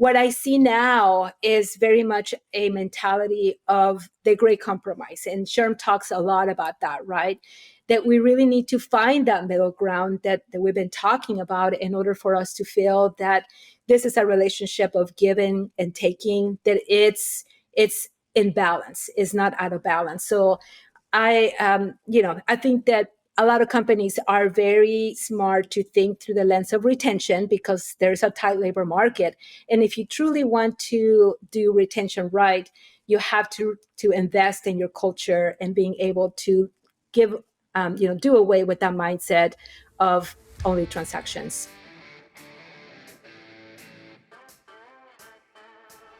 what I see now is very much a mentality of the great compromise. And Sherm talks a lot about that, right? That we really need to find that middle ground that we've been talking about in order for us to feel that this is a relationship of giving and taking, that it's in balance, is not out of balance. So I think that a lot of companies are very smart to think through the lens of retention because there's a tight labor market. And if you truly want to do retention right, you have to invest in your culture and being able to give, do away with that mindset of only transactions.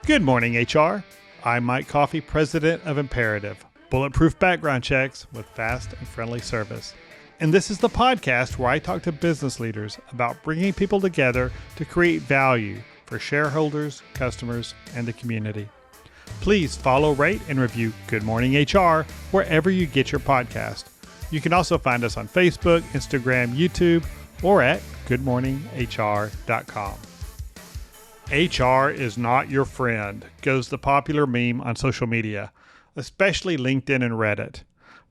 Good morning, HR. I'm Mike Coffey, president of Imperative, bulletproof background checks with fast and friendly service. And this is the podcast where I talk to business leaders about bringing people together to create value for shareholders, customers, and the community. Please follow, rate, and review Good Morning HR wherever you get your podcast. You can also find us on Facebook, Instagram, YouTube, or at goodmorninghr.com. HR is not your friend, goes the popular meme on social media, especially LinkedIn and Reddit,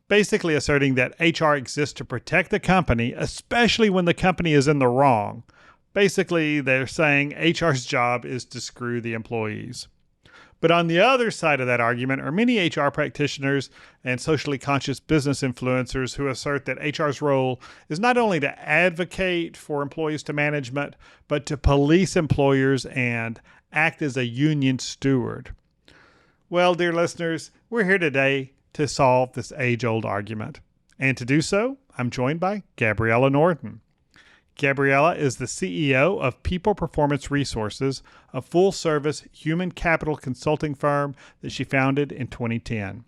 basically asserting that HR exists to protect the company, especially when the company is in the wrong. Basically, they're saying HR's job is to screw the employees. But on the other side of that argument are many HR practitioners and socially conscious business influencers who assert that HR's role is not only to advocate for employees to management, but to police employers and act as a union steward. Well, dear listeners, we're here today to solve this age-old argument. And to do so, I'm joined by Gabriela Norton. Gabriela is the CEO of People Performance Resources, a full-service human capital consulting firm that she founded in 2010.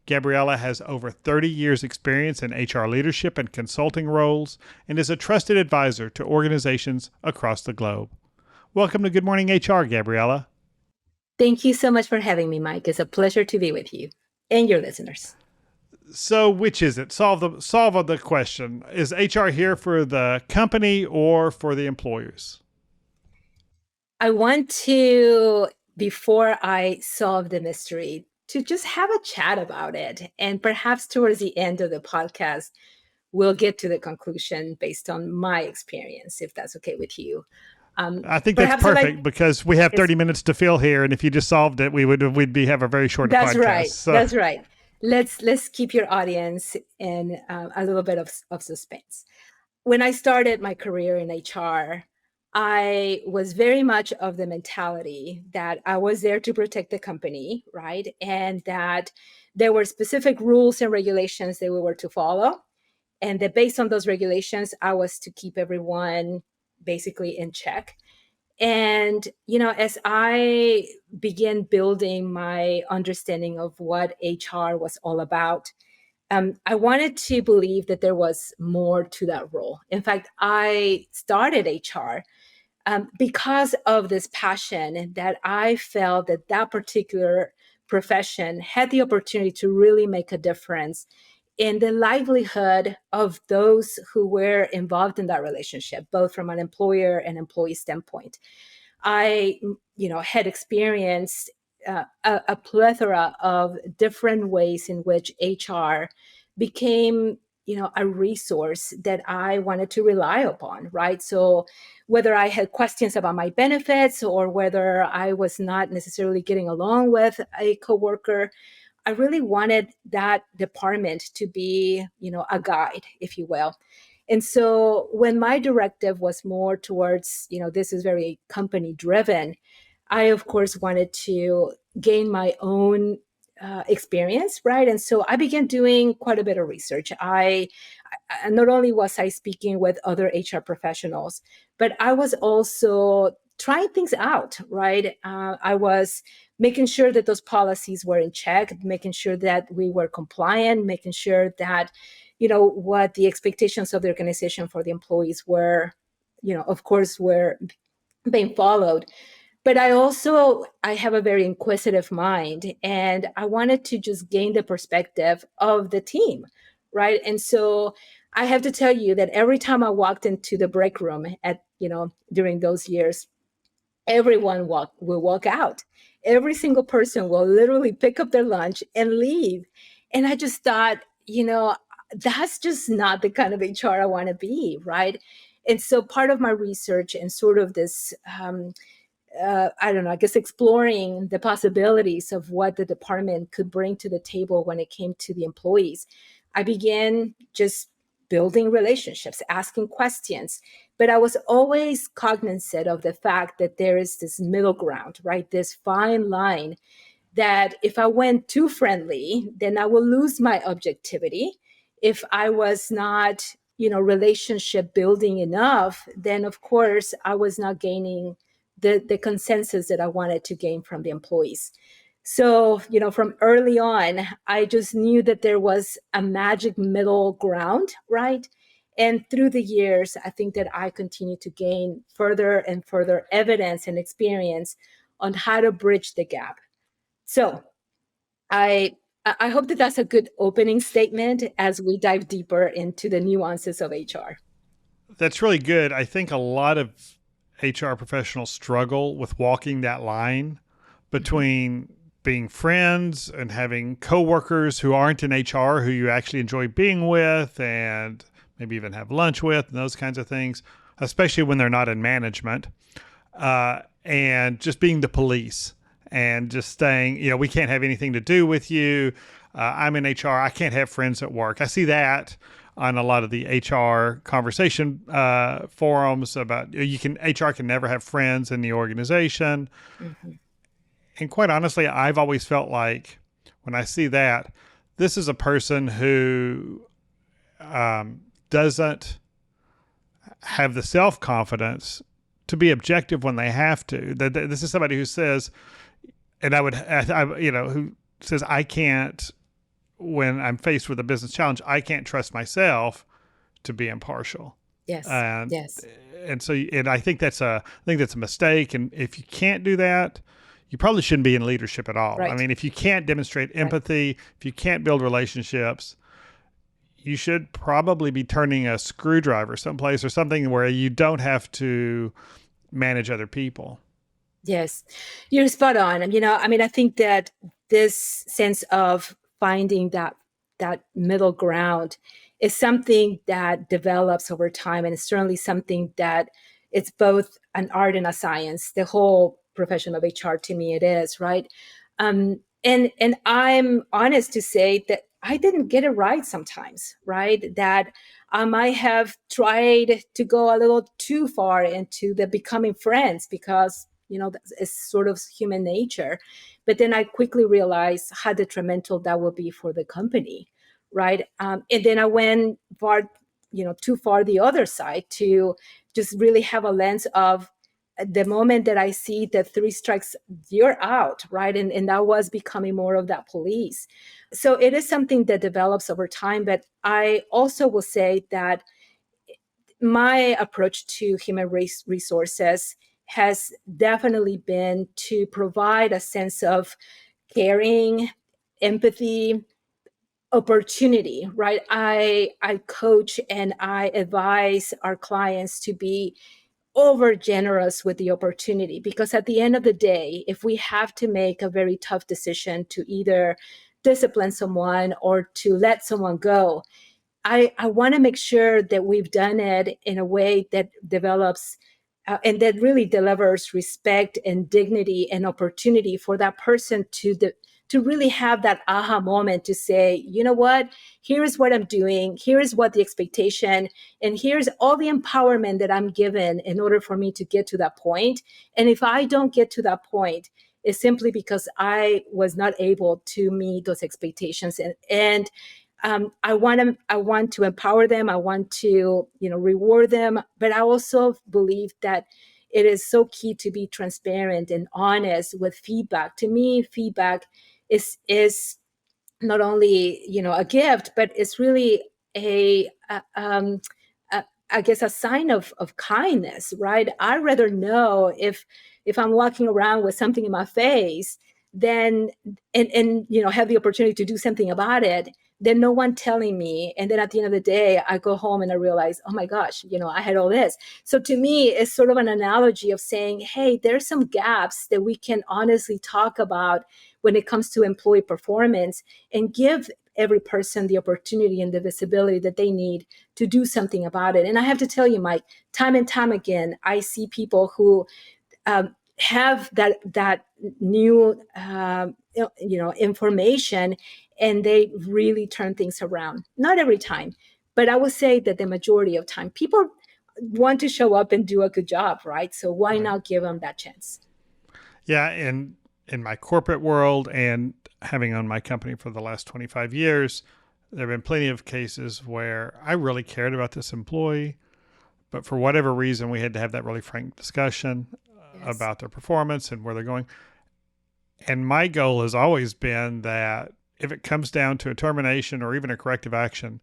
Gabriela has over 30 years' experience in HR leadership and consulting roles and is a trusted advisor to organizations across the globe. Welcome to Good Morning HR, Gabriela. Thank you so much for having me, Mike. It's a pleasure to be with you and your listeners. So which is it? Solve the question. Is HR here for the company or for the employers? I want to, before I solve the mystery, to just have a chat about it. And perhaps towards the end of the podcast, we'll get to the conclusion based on my experience, if that's okay with you. I think that's perfect because we have 30 minutes to fill here. And if you just solved it, we'd have a very short podcast. Right. So. That's right. Let's keep your audience in a little bit of suspense. When I started my career in HR, I was very much of the mentality that I was there to protect the company, right? And that there were specific rules and regulations that we were to follow. And that based on those regulations, I was to keep everyone basically in check. And, as I began building my understanding of what HR was all about, I wanted to believe that there was more to that role. In fact, I started HR because of this passion that I felt that particular profession had the opportunity to really make a difference in the livelihood of those who were involved in that relationship, both from an employer and employee standpoint. I, had experienced a plethora of different ways in which HR became, a resource that I wanted to rely upon, right? So whether I had questions about my benefits or whether I was not necessarily getting along with a coworker, I really wanted that department to be, a guide, if you will. And so when my directive was more towards, this is very company driven, I, of course, wanted to gain my own experience, right? And so I began doing quite a bit of research. I not only was I speaking with other HR professionals, but I was also trying things out, right? I was making sure that those policies were in check, making sure that we were compliant, making sure that, what the expectations of the organization for the employees were, of course, were being followed. But I have a very inquisitive mind, and I wanted to just gain the perspective of the team, right? And so I have to tell you that every time I walked into the break room during those years, everyone will walk out. Every single person will literally pick up their lunch and leave. And I just thought, that's just not the kind of HR I want to be, right? And so part of my research and sort of this, I don't know, I guess exploring the possibilities of what the department could bring to the table when it came to the employees, I began just building relationships, asking questions. But I was always cognizant of the fact that there is this middle ground, right? This fine line that if I went too friendly, then I will lose my objectivity. If I was not, relationship building enough, then of course I was not gaining the consensus that I wanted to gain from the employees. So, from early on, I just knew that there was a magic middle ground, right? And through the years, I think that I continued to gain further and further evidence and experience on how to bridge the gap. So I hope that that's a good opening statement as we dive deeper into the nuances of HR. That's really good. I think a lot of HR professionals struggle with walking that line between being friends and having coworkers who aren't in HR who you actually enjoy being with and maybe even have lunch with and those kinds of things, especially when they're not in management, and just being the police and just saying, we can't have anything to do with you. I'm in HR. I can't have friends at work. I see that on a lot of the HR conversation forums about HR can never have friends in the organization. Mm-hmm. And quite honestly, I've always felt like when I see that, this is a person who doesn't have the self-confidence to be objective when they have to. This is somebody who says, and who says, I can't, when I'm faced with a business challenge, I can't trust myself to be impartial. Yes. Yes. And so, I think that's a mistake. And if you can't do that, you probably shouldn't be in leadership at all. Right. I mean, if you can't demonstrate empathy, if you can't build relationships, you should probably be turning a screwdriver someplace or something where you don't have to manage other people. Yes, you're spot on. I think that this sense of finding that middle ground is something that develops over time, and it's certainly something that it's both an art and a science. The whole profession of HR, to me, it is, right. And I'm honest to say that I didn't get it right sometimes, right? That I might have tried to go a little too far into the becoming friends because it's sort of human nature. But then I quickly realized how detrimental that would be for the company, right? And then I went too far the other side to just really have a lens of the moment that I see that 3 strikes, you're out, right? And that was becoming more of that police. So it is something that develops over time. But I also will say that my approach to human resources has definitely been to provide a sense of caring, empathy, opportunity, right? I coach and I advise our clients to be over generous with the opportunity, because at the end of the day, if we have to make a very tough decision to either discipline someone or to let someone go, I want to make sure that we've done it in a way that develops and that really delivers respect and dignity and opportunity for that person to really have that aha moment to say, you know what, here's what I'm doing, here's what the expectation, and here's all the empowerment that I'm given in order for me to get to that point. And if I don't get to that point, it's simply because I was not able to meet those expectations. And I want to empower them. I want to, reward them. But I also believe that it is so key to be transparent and honest with feedback. To me, feedback is not only, a gift, but it's really I guess a sign of kindness, right? I'd rather know if I'm walking around with something in my face, then and have the opportunity to do something about it, then no one telling me. And then at the end of the day, I go home and I realize, oh my gosh, I had all this. So to me, it's sort of an analogy of saying, hey, there's some gaps that we can honestly talk about when it comes to employee performance, and give every person the opportunity and the visibility that they need to do something about it. And I have to tell you, Mike, time and time again, I see people who have that new information, and they really turn things around. Not every time, but I would say that the majority of time, people want to show up and do a good job, right? So why Right. not give them that chance? Yeah, and in my corporate world and having owned my company for the last 25 years, there have been plenty of cases where I really cared about this employee, but for whatever reason, we had to have that really frank discussion Yes. about their performance and where they're going. And my goal has always been that if it comes down to a termination or even a corrective action,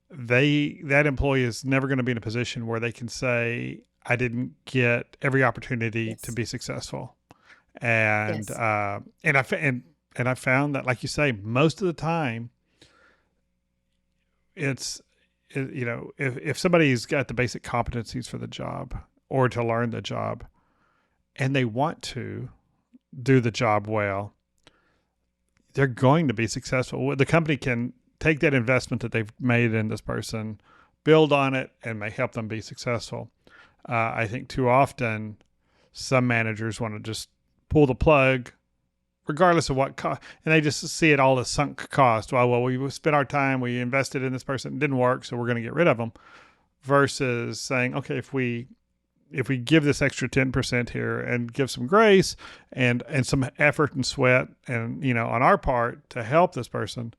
that employee is never going to be in a position where they can say, I didn't get every opportunity to Yes. be successful. And Yes. and I found that, like you say, most of the time, it's if somebody's got the basic competencies for the job or to learn the job, and they want to do the job well, they're going to be successful. The company can take that investment that they've made in this person, build on it, and may help them be successful. I think too often some managers want to just pull the plug regardless of what cost, and they just see it all as sunk cost. Well, we spent our time, we invested in this person, it didn't work, so we're going to get rid of them. Versus saying, okay, if we give this extra 10% here and give some grace and some effort and sweat and on our part to help this person,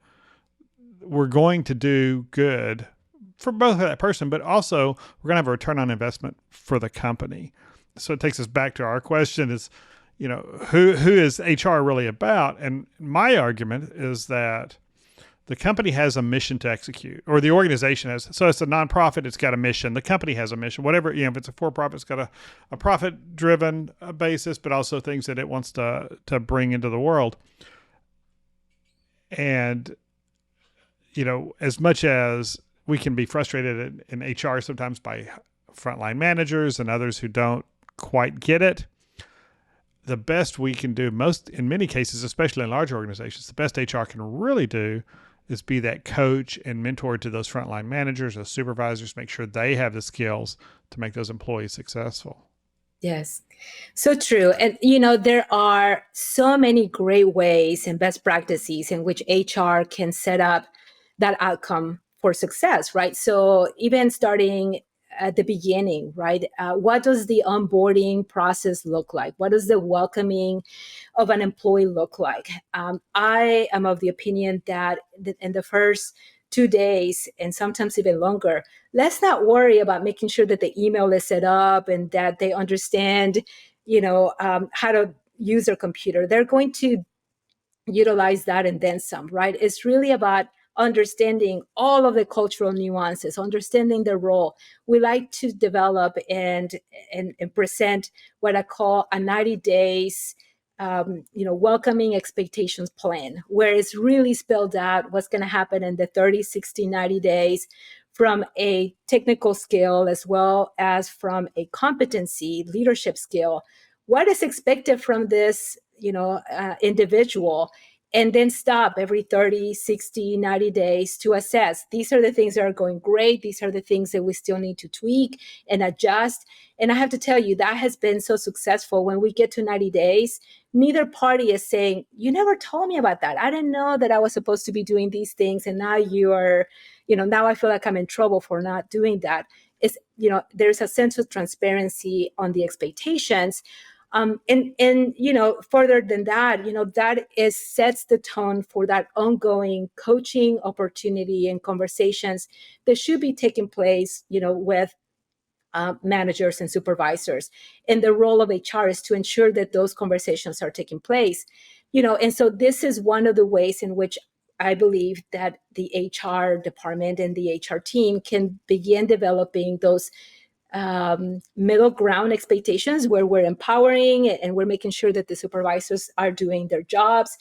we're going to do good for both that person, but also we're going to have a return on investment for the company. So it takes us back to our question is, who is HR really about? And my argument is that the company has a mission to execute, or the organization has. So it's a nonprofit, it's got a mission. The company has a mission, whatever, if it's a for-profit, it's got a profit-driven basis, but also things that it wants to bring into the world. And, as much as we can be frustrated in HR sometimes by frontline managers and others who don't quite get it, the best we can do in many cases, especially in large organizations, the best HR can really do is be that coach and mentor to those frontline managers, those supervisors, make sure they have the skills to make those employees successful. Yes, so true. And, there are so many great ways and best practices in which HR can set up that outcome for success, right? So even starting at the beginning, right? What does the onboarding process look like? What does the welcoming of an employee look like? I am of the opinion that in the first 2 days, and sometimes even longer, let's not worry about making sure that the email is set up and that they understand, how to use their computer. They're going to utilize that and then some, right? It's really about understanding all of the cultural nuances, understanding the role. We like to develop and present what I call a 90 days welcoming expectations plan, where it's really spelled out what's going to happen in the 30, 60, 90 days from a technical skill as well as from a competency leadership skill. What is expected from this individual, and then stop every 30, 60, 90 days to assess. These are the things that are going great. These are the things that we still need to tweak and adjust. And I have to tell you, that has been so successful. When we get to 90 days, neither party is saying, you never told me about that. I didn't know that I was supposed to be doing these things. And now now I feel like I'm in trouble for not doing that. There's a sense of transparency on the expectations. And further than that, that sets the tone for that ongoing coaching opportunity and conversations that should be taking place, with managers and supervisors. And the role of HR is to ensure that those conversations are taking place. And so this is one of the ways in which I believe that the HR department and the HR team can begin developing those middle ground expectations, where we're empowering and we're making sure that the supervisors are doing their jobs,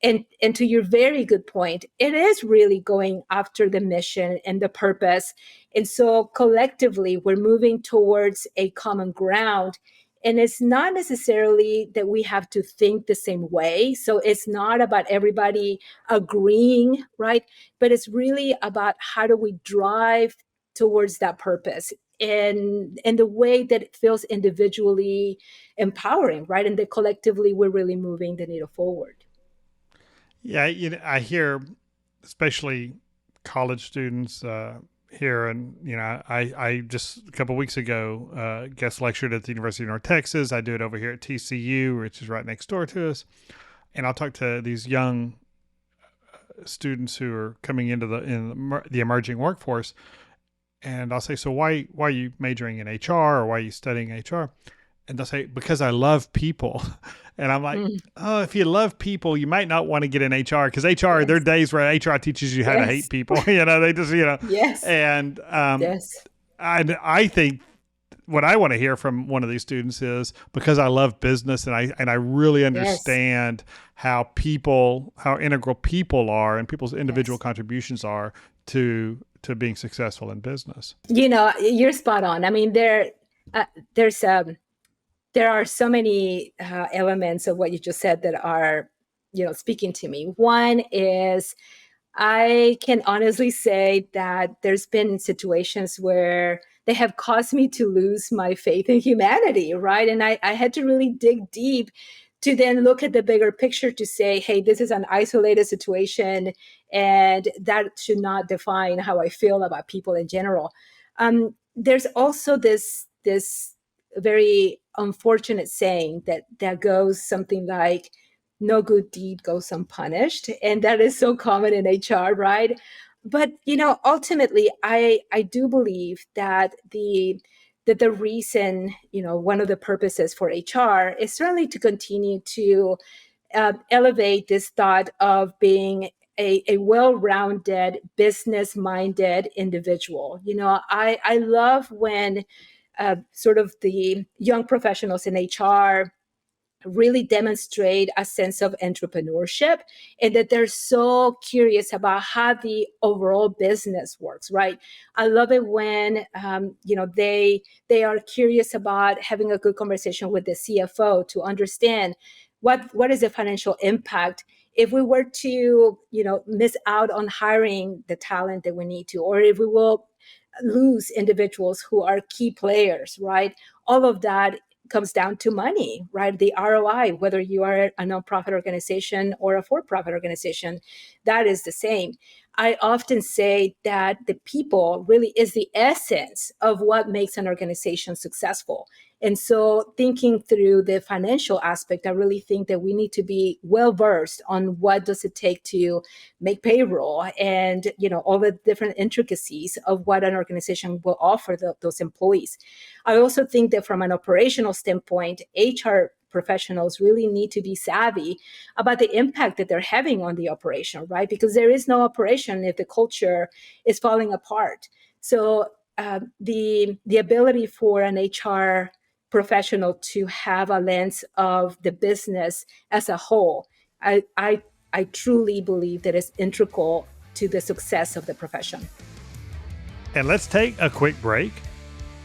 And to your very good point, it is really going after the mission and the purpose. And so collectively, we're moving towards a common ground. And it's not necessarily that we have to think the same way. So it's not about everybody agreeing, right? But it's really about how do we drive towards that purpose in the way that it feels individually empowering, right? And that collectively we're really moving the needle forward. Yeah, I hear, especially college students here, and I just a couple of weeks ago guest lectured at the University of North Texas. I do it over here at TCU, which is right next door to us, and I'll talk to these young students who are coming into the emerging workforce, and I'll say, so why are you majoring in HR, or why are you studying HR? And they'll say, because I love people. And I'm like, oh, if you love people, you might not want to get in HR, because HR, there are days where HR teaches you how to hate people. They just, Yes. And Yes. I think what I want to hear from one of these students is, because I love business and I really understand how integral people are and people's individual contributions are to being successful in business. You're spot on. I mean, there are so many elements of what you just said that are, speaking to me. One is, I can honestly say that there's been situations where they have caused me to lose my faith in humanity, right? And I had to really dig deep to then look at the bigger picture to say, hey, this is an isolated situation, and that should not define how I feel about people in general. There's also this very unfortunate saying that goes something like, no good deed goes unpunished. And that is so common in HR, right? But, ultimately, I do believe that the reason, one of the purposes for HR is certainly to continue to elevate this thought of being a well-rounded, business-minded individual. I love when sort of the young professionals in HR really demonstrate a sense of entrepreneurship, and that they're so curious about how the overall business works, right? I love it when they are curious about having a good conversation with the CFO to understand what is the financial impact if we were to miss out on hiring the talent that we need to, or if we will lose individuals who are key players, right? All of that comes down to money, right? The ROI, whether you are a nonprofit organization or a for-profit organization, that is the same. I often say that the people really is the essence of what makes an organization successful. And so thinking through the financial aspect, I really think that we need to be well versed on what does it take to make payroll and all the different intricacies of what an organization will offer those employees. I also think that from an operational standpoint, HR professionals really need to be savvy about the impact that they're having on the operation, right? Because there is no operation if the culture is falling apart. So the ability for an HR professional to have a lens of the business as a whole, I truly believe that is integral to the success of the profession. And let's take a quick break.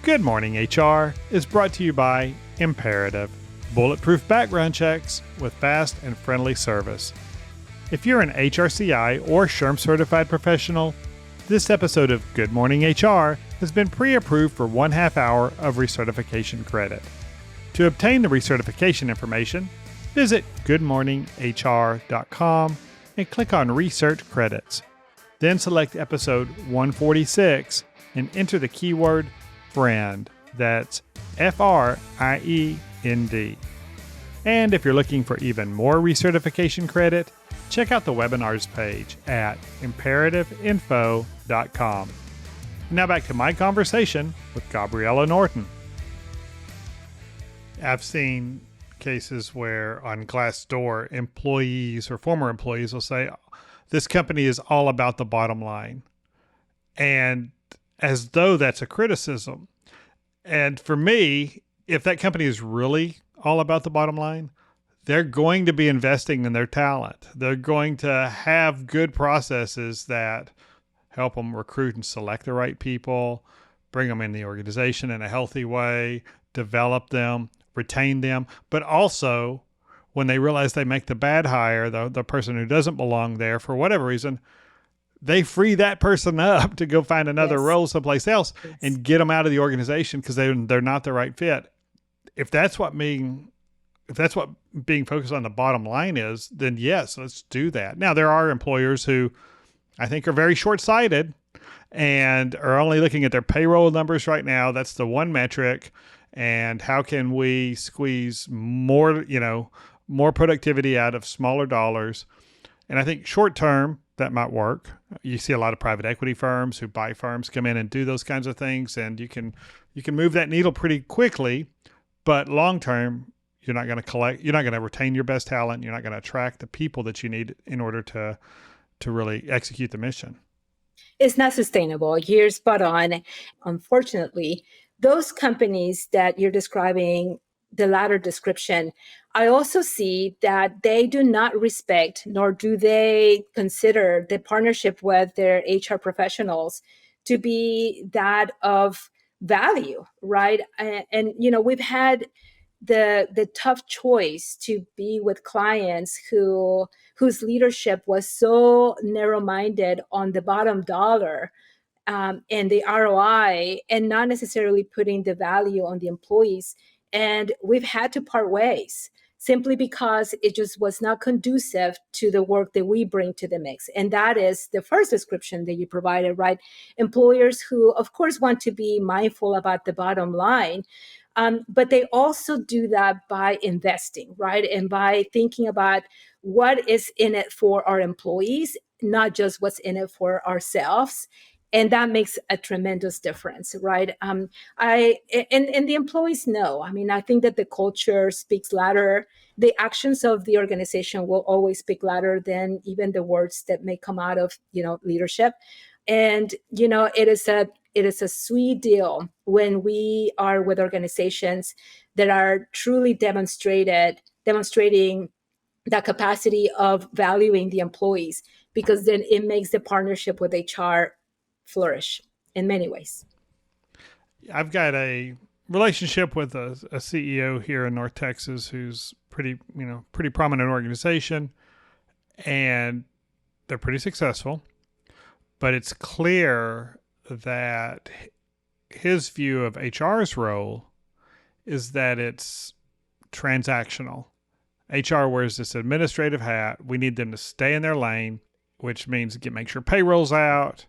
Good Morning HR is brought to you by Imperative, bulletproof background checks with fast and friendly service. If you're an HRCI or SHRM certified professional, this episode of Good Morning HR has been pre-approved for 1/2 hour of recertification credit. To obtain the recertification information, visit goodmorninghr.com and click on Research Credits. Then select episode 146 and enter the keyword FRIEND. That's FRIEND. And if you're looking for even more recertification credit, check out the webinars page at imperativeinfo.com. Now back to my conversation with Gabriela Norton. I've seen cases where on Glassdoor, employees or former employees will say, this company is all about the bottom line. And as though that's a criticism. And for me, if that company is really all about the bottom line, they're going to be investing in their talent. They're going to have good processes that help them recruit and select the right people, bring them in the organization in a healthy way, develop them, retain them, but also when they realize they make the bad hire, the person who doesn't belong there for whatever reason, they free that person up to go find another Yes. role someplace else Yes. and get them out of the organization because they're not the right fit. If that's what being if that's what being focused on the bottom line is, then yes, let's do that. Now there are employers who I think are very short-sighted and are only looking at their payroll numbers right now. That's the one metric. And how can we squeeze more, more productivity out of smaller dollars? And I think short term, that might work. You see a lot of private equity firms who buy firms come in and do those kinds of things, and you can move that needle pretty quickly. But long term, you're not going to retain your best talent. You're not going to attract the people that you need in order to really execute the mission. It's not sustainable. You're spot on. Unfortunately, those companies that you're describing, the latter description, I also see that they do not respect nor do they consider the partnership with their HR professionals to be that of value, right? We've had the tough choice to be with clients whose leadership was so narrow-minded on the bottom dollar, and the ROI, and not necessarily putting the value on the employees. And we've had to part ways simply because it just was not conducive to the work that we bring to the mix. And that is the first description that you provided, right? Employers who, of course, want to be mindful about the bottom line, but they also do that by investing, right? And by thinking about what is in it for our employees, not just what's in it for ourselves. And that makes a tremendous difference, right? And the employees know. I mean, I think that the culture speaks louder. The actions of the organization will always speak louder than even the words that may come out of leadership. And it is a sweet deal when we are with organizations that are truly demonstrating that capacity of valuing the employees, because then it makes the partnership with HR flourish in many ways. I've got a relationship with a CEO here in North Texas who's pretty prominent organization, and they're pretty successful. But it's clear that his view of HR's role is that it's transactional. HR wears this administrative hat. We need them to stay in their lane, which means make sure payroll's out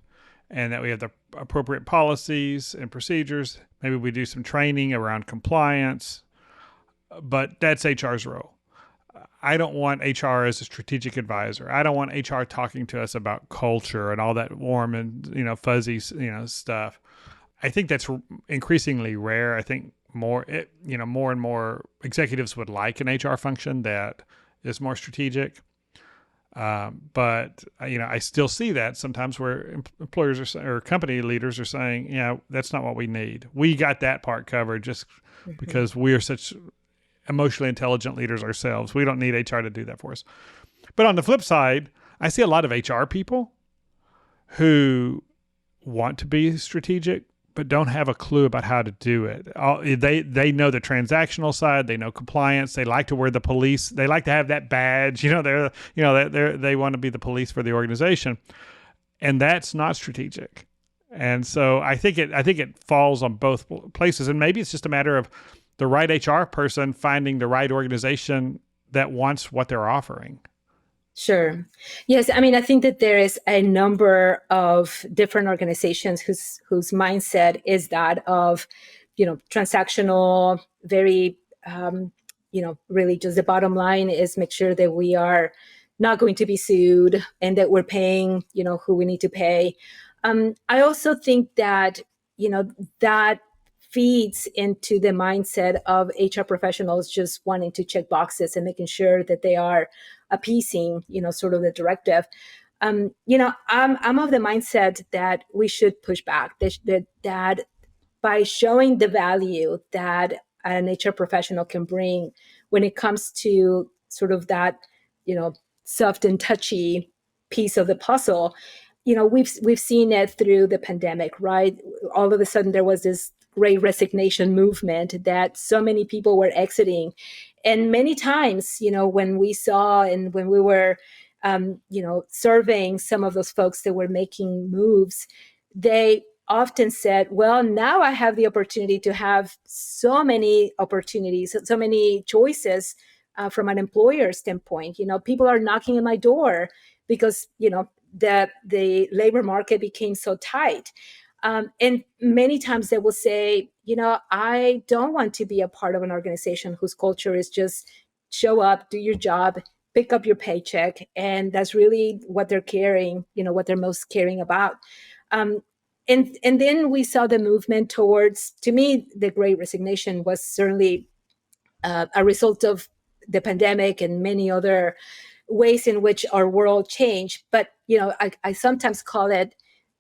and that we have the appropriate policies and procedures. Maybe we do some training around compliance, but that's HR's role. I don't want HR as a strategic advisor. I don't want HR talking to us about culture and all that warm and fuzzy stuff. I think that's increasingly rare. I think more and more executives would like an HR function that is more strategic. But I still see that sometimes where employers or company leaders are saying, that's not what we need. We got that part covered just because we are such emotionally intelligent leaders ourselves. We don't need HR to do that for us. But on the flip side, I see a lot of HR people who want to be strategic, but don't have a clue about how to do it. They know the transactional side. They know compliance. They like to wear the police. They like to have that badge. They want to be the police for the organization, and that's not strategic. And so I think it falls on both places. And maybe it's just a matter of the right HR person finding the right organization that wants what they're offering. Sure. Yes. I mean, I think that there is a number of different organizations whose mindset is that of, transactional, very, really just the bottom line is make sure that we are not going to be sued and that we're paying, who we need to pay. I also think that, that feeds into the mindset of HR professionals just wanting to check boxes and making sure that they are appeasing, sort of the directive. I'm of the mindset that we should push back. That by showing the value that an HR professional can bring when it comes to sort of that, soft and touchy piece of the puzzle. We've seen it through the pandemic, right? All of a sudden there was this great resignation movement that so many people were exiting. And many times, when we saw and when we were, surveying some of those folks that were making moves, they often said, well, now I have the opportunity to have so many opportunities, so many choices from an employer standpoint. People are knocking on my door because, the labor market became so tight. And many times they will say, I don't want to be a part of an organization whose culture is just show up, do your job, pick up your paycheck. And that's really what they're caring, what they're most caring about. And then we saw the movement towards, to me, the Great Resignation was certainly a result of the pandemic and many other ways in which our world changed. But, I sometimes call it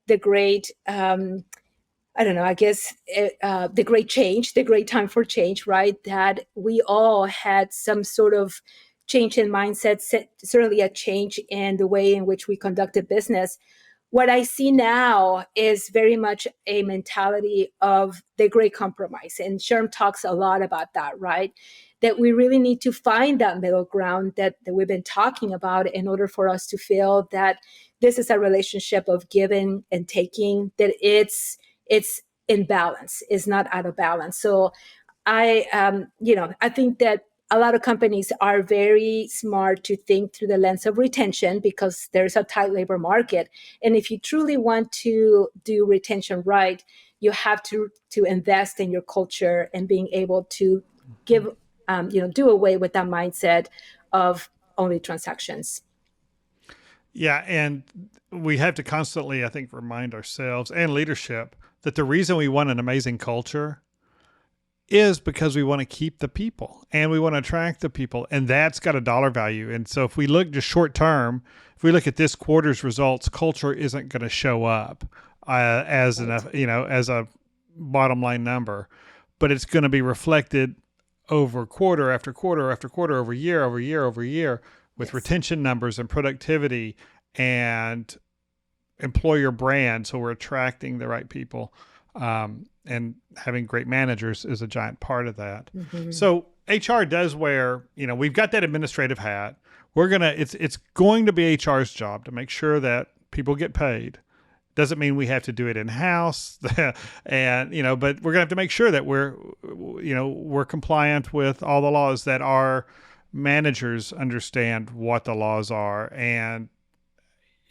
the great, I don't know, I guess the great change, the great time for change, right? That we all had some sort of change in mindset, certainly a change in the way in which we conducted business. What I see now is very much a mentality of the great compromise. And Sherm talks a lot about that, right? That we really need to find that middle ground that we've been talking about in order for us to feel that this is a relationship of giving and taking, that it's in balance, is not out of balance. So I think that a lot of companies are very smart to think through the lens of retention because there's a tight labor market. And if you truly want to do retention right, you have to invest in your culture and being able to give, do away with that mindset of only transactions. Yeah, and we have to constantly, I think, remind ourselves and leadership that the reason we want an amazing culture is because we want to keep the people and we want to attract the people, and that's got a dollar value. And so if we look just short term, if we look at this quarter's results, culture isn't going to show up as as a bottom line number, but it's going to be reflected over quarter after quarter after quarter, over year over year over year, with retention numbers and productivity and employer brand. So we're attracting the right people. And having great managers is a giant part of that. Mm-hmm. So HR does wear, we've got that administrative hat. It's going to be HR's job to make sure that people get paid. Doesn't mean we have to do it in-house and, but we're gonna have to make sure that we're compliant with all the laws, that our managers understand what the laws are. And,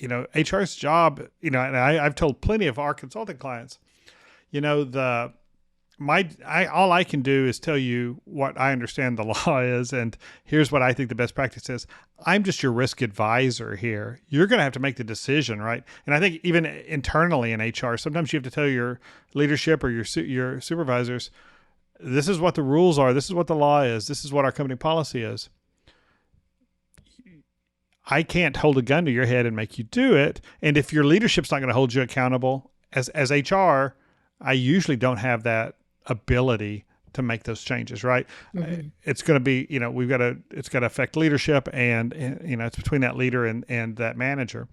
HR's job, and I've told plenty of our consulting clients, all I can do is tell you what I understand the law is, and here's what I think the best practice is. I'm just your risk advisor here. You're going to have to make the decision, right? And I think even internally in HR, sometimes you have to tell your leadership or your supervisors, this is what the rules are. This is what the law is. This is what our company policy is. I can't hold a gun to your head and make you do it. And if your leadership's not going to hold you accountable as HR, I usually don't have that ability to make those changes, right? Mm-hmm. It's going to be, it's got to affect leadership and it's between that leader and that manager.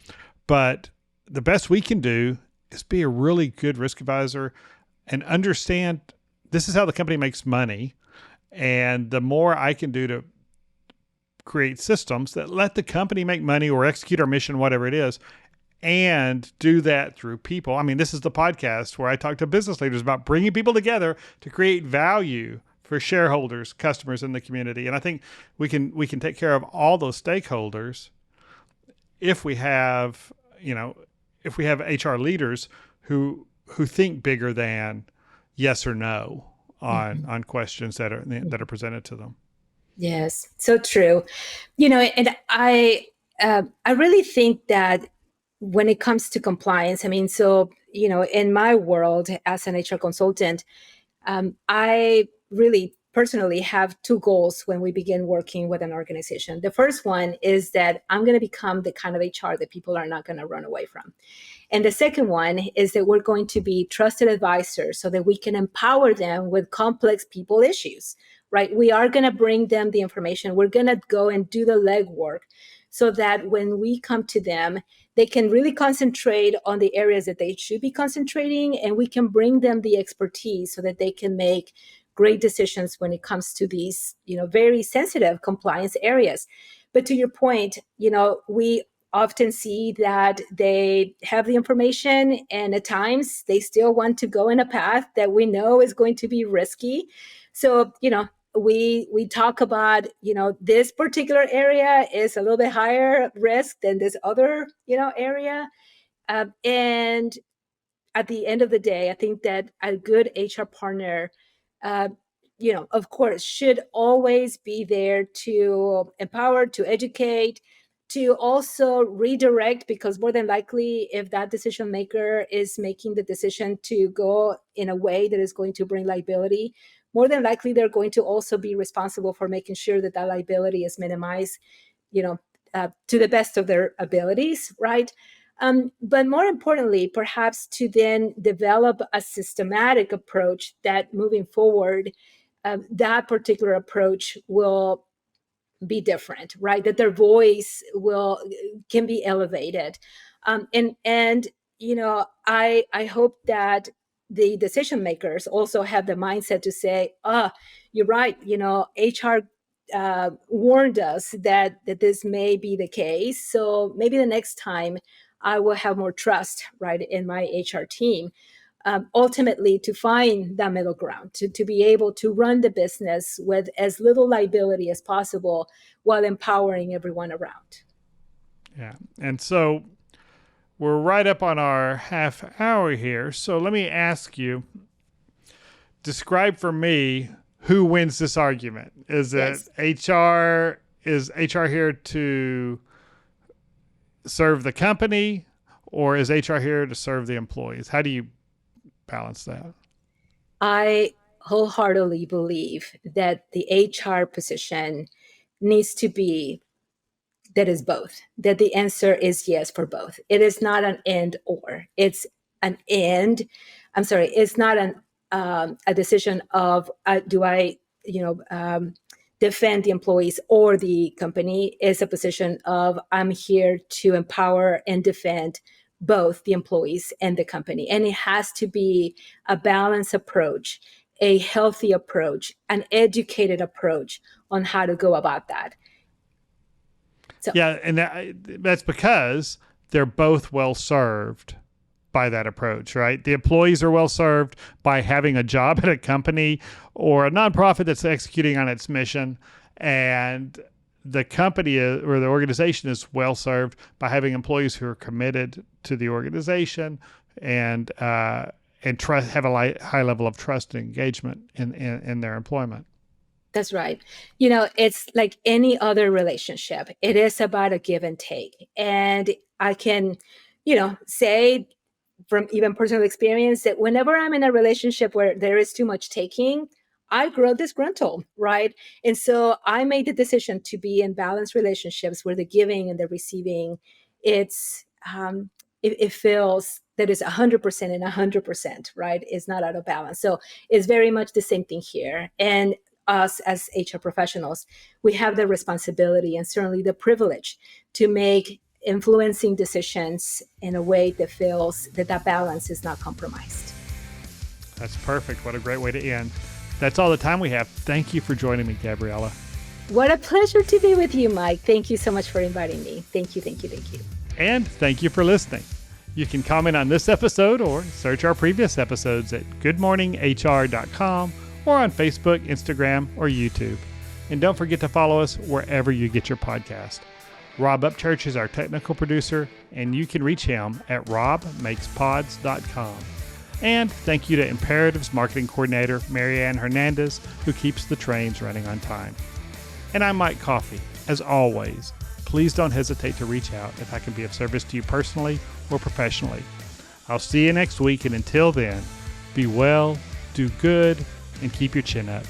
But the best we can do is be a really good risk advisor and understand this is how the company makes money. And the more I can do to create systems that let the company make money or execute our mission, whatever it is, and do that through people. I mean, this is the podcast where I talk to business leaders about bringing people together to create value for shareholders, customers, and the community. And I think we can take care of all those stakeholders if we have HR leaders who think bigger than yes or no on questions that are presented to them. Yes, so true. And I really think that when it comes to compliance, in my world as an HR consultant, I really personally have two goals when we begin working with an organization. The first one is that I'm going to become the kind of HR that people are not going to run away from. And the second one is that we're going to be trusted advisors so that we can empower them with complex people issues, right? We are going to bring them the information. We're going to go and do the legwork so that when we come to them, they can really concentrate on the areas that they should be concentrating, and we can bring them the expertise so that they can make great decisions when it comes to these, very sensitive compliance areas. But to your point, we often see that they have the information, and at times they still want to go in a path that we know is going to be risky. So, we talk about, this particular area is a little bit higher risk than this other, area. And at the end of the day, I think that a good HR partner, uh, of course, should always be there to empower, to educate, to also redirect, because more than likely, if that decision maker is making the decision to go in a way that is going to bring liability, more than likely they're going to also be responsible for making sure that that liability is minimized, to the best of their abilities, right? But more importantly, perhaps to then develop a systematic approach that moving forward, that particular approach will be different, right? That their voice can be elevated, and I hope that the decision makers also have the mindset to say, you're right, HR warned us that this may be the case, so maybe the next time I will have more trust, right, in my HR team. Ultimately, to find that middle ground, to be able to run the business with as little liability as possible while empowering everyone around. Yeah. And so we're right up on our half hour here. So let me ask you, describe for me who wins this argument. Is it HR? Is HR here to serve the company, or is HR here to serve the employees? How do you balance that? I wholeheartedly believe that the HR position needs to be that is both, that the answer is yes for both. It is not an and or, it's an and. I'm sorry, it's not a decision of do I, defend the employees or the company. It's a position of I'm here to empower and defend both the employees and the company. And it has to be a balanced approach, a healthy approach, an educated approach on how to go about that. So. Yeah, and that's because they're both well served by that approach, right? The employees are well served by having a job at a company or a nonprofit that's executing on its mission, and the company or the organization is well served by having employees who are committed to the organization and trust, have a high level of trust and engagement in their employment. That's right. It's like any other relationship. It is about a give and take. And I can, say from even personal experience that whenever I'm in a relationship where there is too much taking, I grow disgruntled, right? And so I made the decision to be in balanced relationships where the giving and the receiving, it feels that it's 100% and 100%, right? It's not out of balance. So it's very much the same thing here. And us as HR professionals, we have the responsibility and certainly the privilege to make influencing decisions in a way that feels that balance is not compromised. That's perfect. What a great way to end. That's all the time we have. Thank you for joining me, Gabriela. What a pleasure to be with you, Mike. Thank you so much for inviting me. Thank you, thank you, thank you. And thank you for listening. You can comment on this episode or search our previous episodes at goodmorninghr.com or on Facebook, Instagram, or YouTube. And don't forget to follow us wherever you get your podcast. Rob Upchurch is our technical producer, and you can reach him at robmakespods.com. And thank you to Imperatives Marketing Coordinator, Marianne Hernandez, who keeps the trains running on time. And I'm Mike Coffey. As always, please don't hesitate to reach out if I can be of service to you personally or professionally. I'll see you next week, and until then, be well, do good, and keep your chin up.